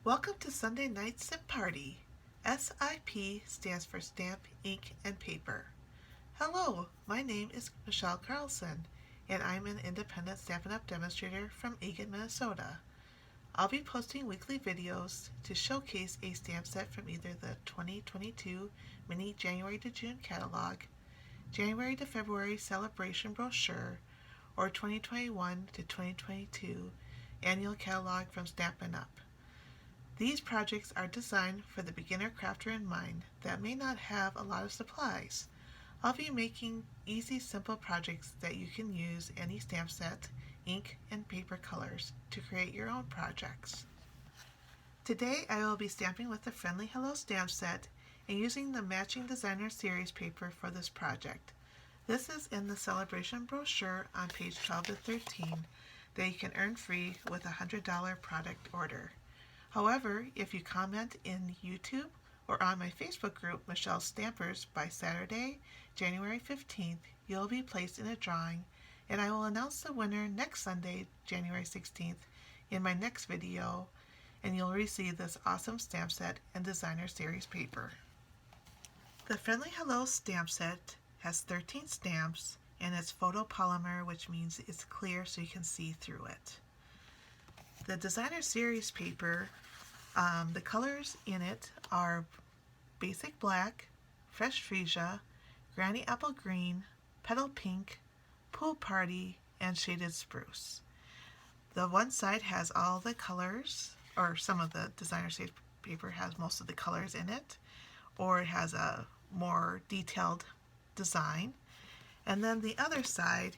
Welcome to Sunday Night S.I.P Party. S.I.P stands for Stamp, Ink, and Paper. Hello, my name is Michelle Carlson, and I'm an independent Stampin' Up! Demonstrator from Eagan, Minnesota. I'll be posting weekly videos to showcase a stamp set from either the 2022 Mini January to June catalog, January to February celebration brochure, or 2021 to 2022 annual catalog from Stampin' Up! These projects are designed for the beginner crafter in mind that may not have a lot of supplies. I'll be making easy, simple projects that you can use any stamp set, ink, and paper colors to create your own projects. Today I will be stamping with the Friendly Hello stamp set and using the matching designer series paper for this project. This is in the celebration brochure on page 12 to 13 that you can earn free with a $100 product order. However, if you comment in YouTube or on my Facebook group, Michelle Stampers, by Saturday, January 15th, you'll be placed in a drawing, and I will announce the winner next Sunday, January 16th, in my next video, and you'll receive this awesome stamp set and designer series paper. The Friendly Hello stamp set has 13 stamps, and it's photopolymer, which means it's clear so you can see through it. The designer series paper, the colors in it are basic black, fresh freesia, granny apple green, petal pink, pool party, and shaded spruce. The one side has all the colors, or some of the designer series paper has most of the colors in it, or it has a more detailed design. And then the other side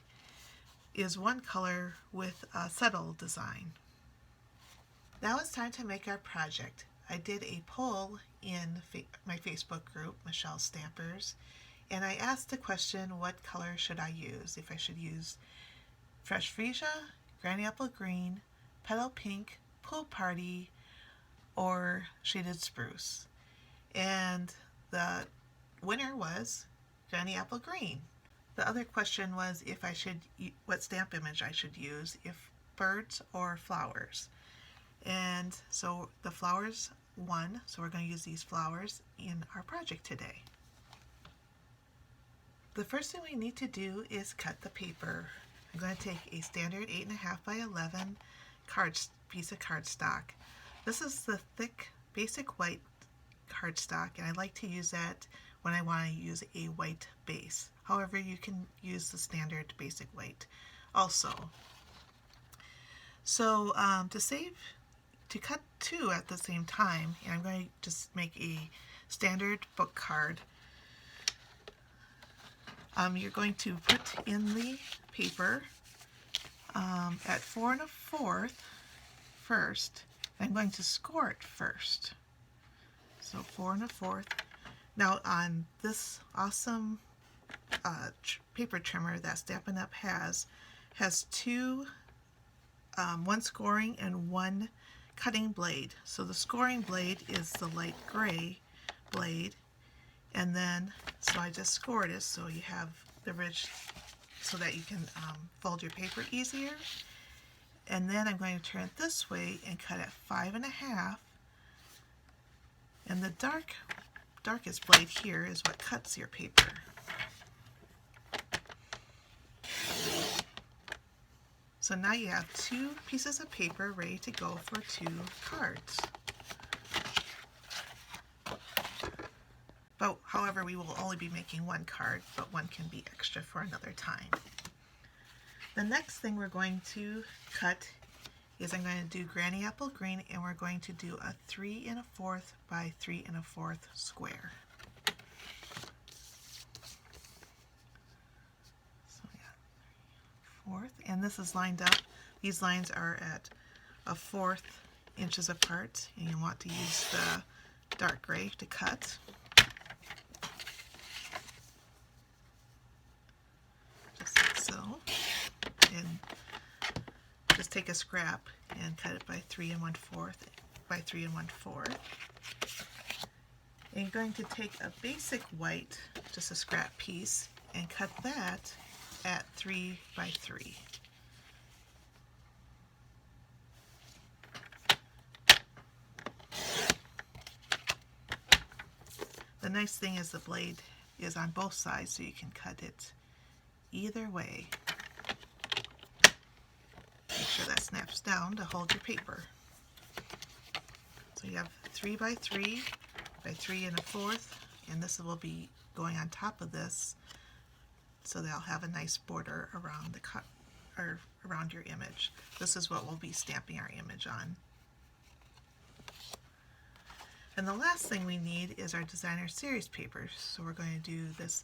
is one color with a subtle design. Now it's time to make our project. I did a poll in my Facebook group, Michelle Stampers, and I asked the question, what color should I use? If I should use fresh freesia, granny apple green, petal pink, pool party, or shaded spruce. And the winner was granny apple green. The other question was if I should, what stamp image I should use, if birds or flowers. And so the flowers won, so we're going to use these flowers in our project today. The first thing we need to do is cut the paper. I'm going to take a standard 8.5 by 11 piece of cardstock. This is the thick basic white cardstock, and I like to use that when I want to use a white base. However, you can use the standard basic white also. So to cut two at the same time, and I'm going to just make a standard book card. You're going to put in the paper at 4 1/4 first. I'm going to score it first. So 4 1/4. Now on this awesome paper trimmer that Stampin' Up! has two, one scoring and one cutting blade. So the scoring blade is the light gray blade, and then so I just scored it so you have the ridge so that you can fold your paper easier. And then I'm going to turn it this way and cut at 5 1/2, and the darkest blade here is what cuts your paper. So now you have two pieces of paper ready to go for two cards. But however, we will only be making one card, but one can be extra for another time. The next thing we're going to cut is I'm going to do granny apple green, and we're going to do a 3 1/4 by 3 1/4 square. And this is lined up. These lines are at 1/4 inches apart, and you want to use the dark gray to cut. Just like so. And just take a scrap and cut it by 3 1/4 by 3 1/4. And you're going to take a basic white, just a scrap piece, and cut that at 3 by 3. The nice thing is the blade is on both sides, so you can cut it either way. Make sure that snaps down to hold your paper. So you have 3 by 3 by 3 1/4, and this will be going on top of this, so they'll have a nice border around the cut or around your image. This is what we'll be stamping our image on. And the last thing we need is our designer series paper. So we're going to do this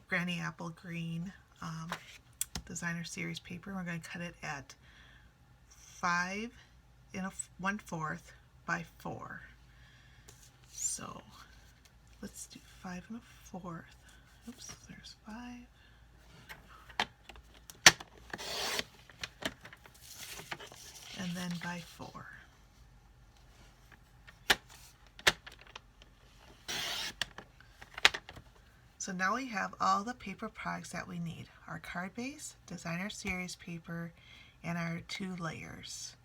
Granny Apple Green designer series paper. We're going to cut it at 5 1/4 by 4. So let's do 5 1/4. Oops, there's 5. And then by 4. So now we have all the paper products that we need. Our card base, designer series paper, and our 2 layers.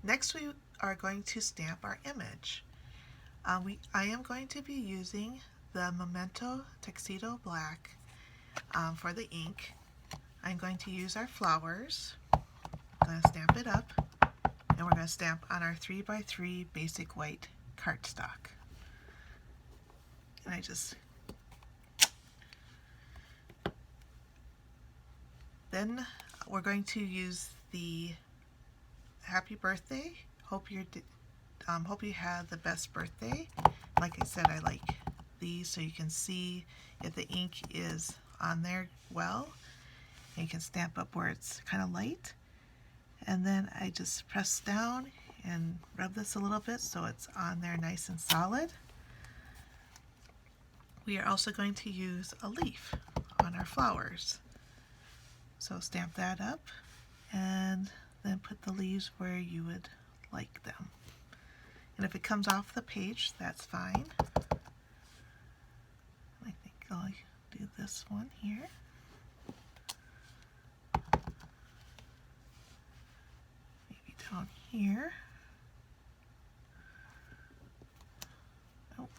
Next we are going to stamp our image. I am going to be using the Memento Tuxedo Black for the ink. I'm going to use our flowers. I'm going to stamp it up, and we're going to stamp on our 3 by 3 basic white cardstock. And then we're going to use the happy birthday. Hope you have the best birthday. Like I said, I like these so you can see if the ink is on there well. And you can stamp up where it's kind of light. And then I just press down and rub this a little bit so it's on there nice and solid. We are also going to use a leaf on our flowers. So stamp that up and then put the leaves where you would like them. And if it comes off the page, that's fine. I think I'll do this one here. Maybe down here. Oh.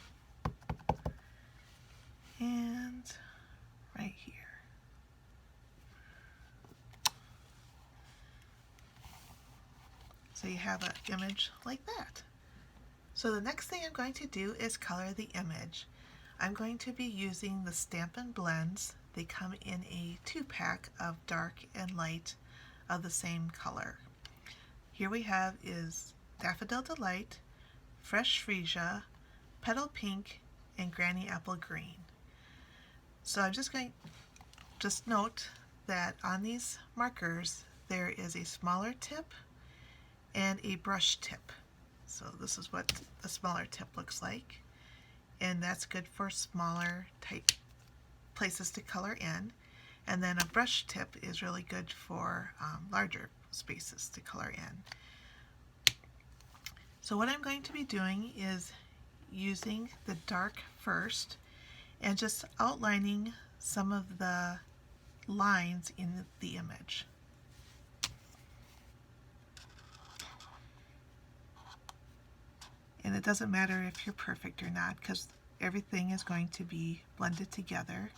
And right here. So you have an image like that. So the next thing I'm going to do is color the image. I'm going to be using the Stampin' Blends. They come in a 2-pack of dark and light of the same color. Here we have is Daffodil Delight, Fresh Freesia, Petal Pink, and Granny Apple Green. So I'm just note that on these markers there is a smaller tip and a brush tip. So this is what the smaller tip looks like, and that's good for smaller type places to color in, and then a brush tip is really good for larger spaces to color in. So what I'm going to be doing is using the dark first and just outlining some of the lines in the image. And it doesn't matter if you're perfect or not, because everything is going to be blended together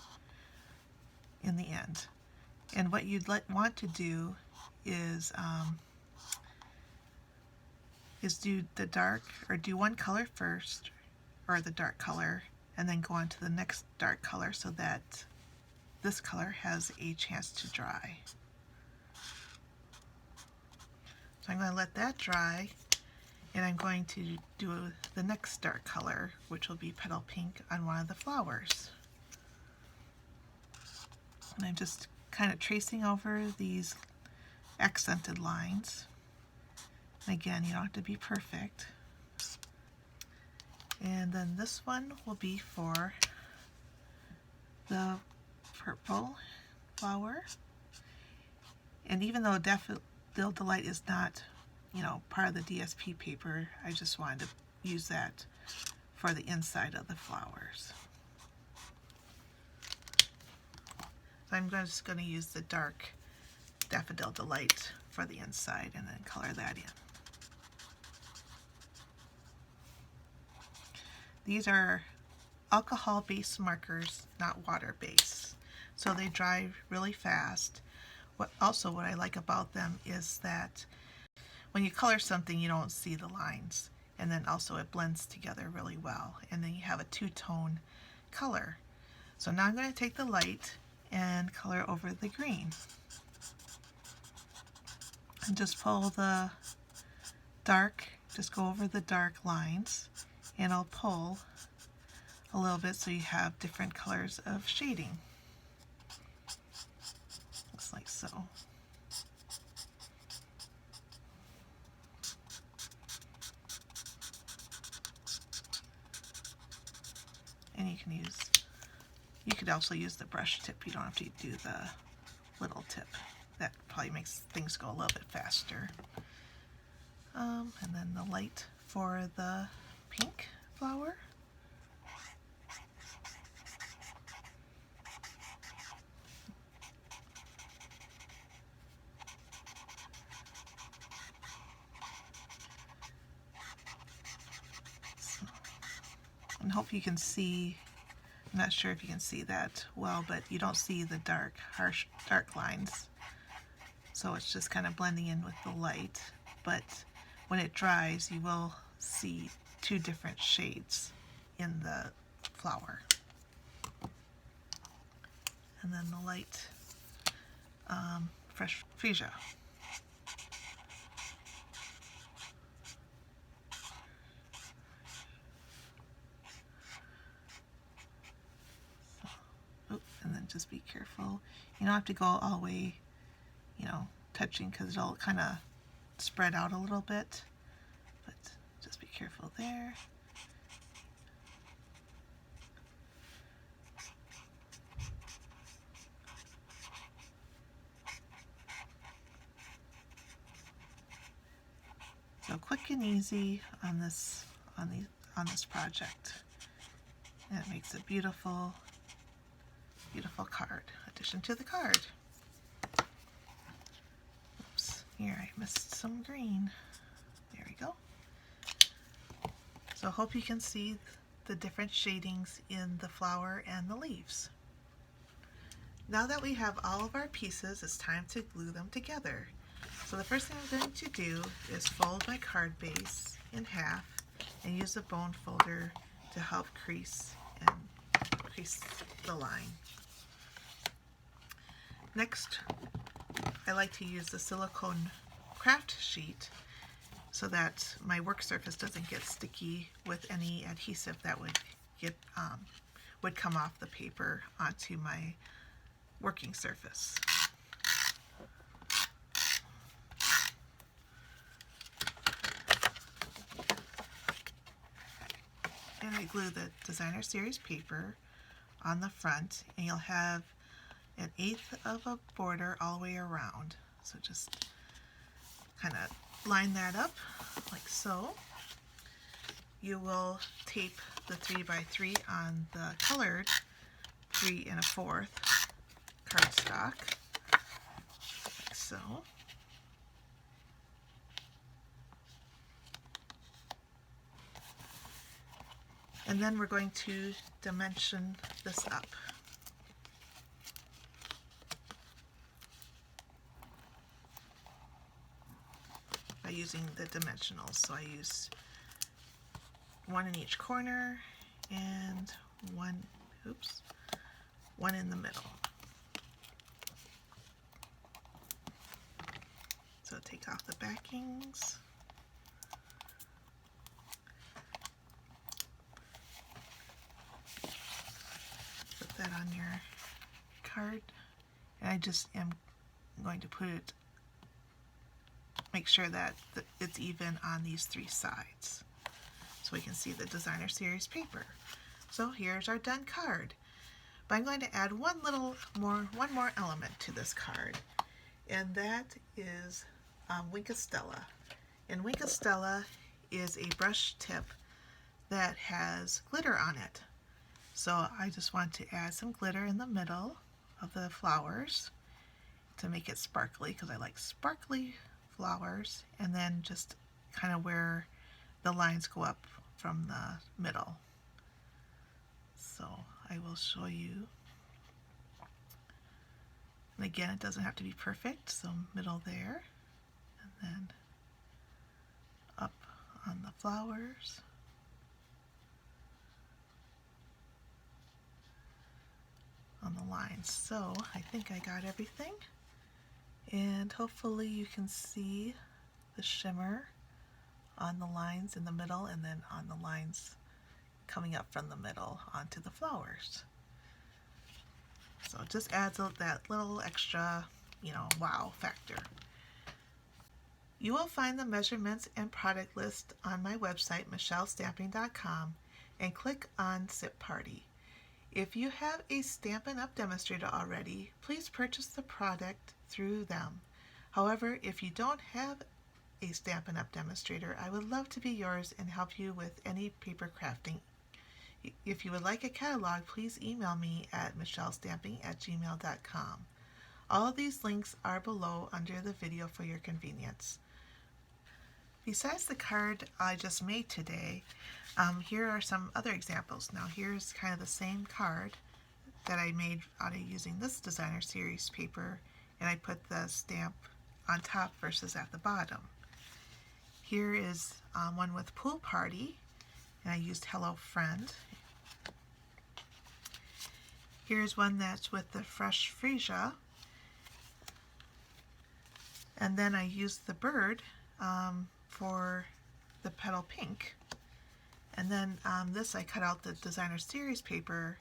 in the end. And what you'd want to do is do the dark, or do one color first, or the dark color, and then go on to the next dark color so that this color has a chance to dry. So I'm going to let that dry. And I'm going to do the next dark color, which will be Petal Pink, on one of the flowers. And I'm just kind of tracing over these accented lines. And again, you don't have to be perfect. And then this one will be for the purple flower. And even though Daffodil Delight is not part of the DSP paper, I just wanted to use that for the inside of the flowers. So I'm just going to use the dark Daffodil Delight for the inside and then color that in. These are alcohol-based markers, not water-based. So they dry really fast. What I like about them is that when you color something, you don't see the lines. And then also it blends together really well. And then you have a two-tone color. So now I'm going to take the light and color over the green. And just pull the dark, just go over the dark lines. And I'll pull a little bit so you have different colors of shading. Looks like so. And you could also use the brush tip. You don't have to do the little tip. That probably makes things go a little bit faster. And then the light for the pink flower. And hope you can see, I'm not sure if you can see that well, but you don't see the harsh dark lines. So it's just kind of blending in with the light. But when it dries, you will see two different shades in the flower. And then the light fresh freesia. And then just be careful. You don't have to go all the way, touching, because it'll kind of spread out a little bit. But just be careful there. So quick and easy on this project, and it makes a beautiful, beautiful card. Addition to the card. Oops, here I missed some green. There we go. So I hope you can see the different shadings in the flower and the leaves. Now that we have all of our pieces, it's time to glue them together. So the first thing I'm going to do is fold my card base in half and use the bone folder to help crease the line. Next, I like to use the silicone craft sheet so that my work surface doesn't get sticky with any adhesive that would come off the paper onto my working surface. And I glue the designer series paper on the front, and you'll have 1/8 of a border all the way around. So just kind of line that up like so. You will tape the 3x3 on the colored 3 1/4 cardstock, like so. And then we're going to dimension this up. By using the dimensionals. So I use one in each corner and one in the middle. So take off the backings. Put that on your card. And I just am going to make sure that it's even on these 3 sides, so we can see the designer series paper. So here's our done card. But I'm going to add one more element to this card, and that is Winkostella. And Winkostella is a brush tip that has glitter on it. So I just want to add some glitter in the middle of the flowers to make it sparkly, because I like sparkly flowers, and then just kind of where the lines go up from the middle. So I will show you. And again, it doesn't have to be perfect, so middle there, and then up on the flowers. On the lines. So I think I got everything, and hopefully you can see the shimmer on the lines in the middle and then on the lines coming up from the middle onto the flowers. So it just adds that little extra, wow factor. You will find the measurements and product list on my website, michellestamping.com, and click on S.I.P Party. If you have a Stampin' Up! Demonstrator already, please purchase the product through them. However, if you don't have a Stampin' Up! Demonstrator, I would love to be yours and help you with any paper crafting. If you would like a catalog, please email me at michellestamping@gmail.com. All of these links are below under the video for your convenience. Besides the card I just made today, here are some other examples. Now here's kind of the same card that I made out of using this designer series paper, and I put the stamp on top versus at the bottom. Here is one with Pool Party, and I used Hello Friend. Here's one that's with the Fresh Freesia, and then I used the bird for the petal pink. And then this I cut out the designer series paper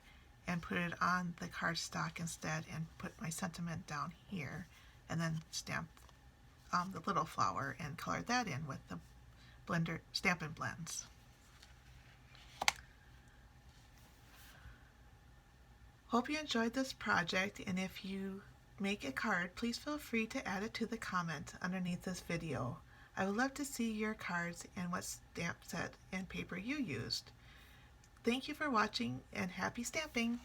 and put it on the cardstock instead, and put my sentiment down here, and then stamped the little flower and colored that in with the blender Stampin' Blends. Hope you enjoyed this project, and if you make a card, please feel free to add it to the comment underneath this video. I would love to see your cards and what stamp set and paper you used. Thank you for watching, and happy stamping!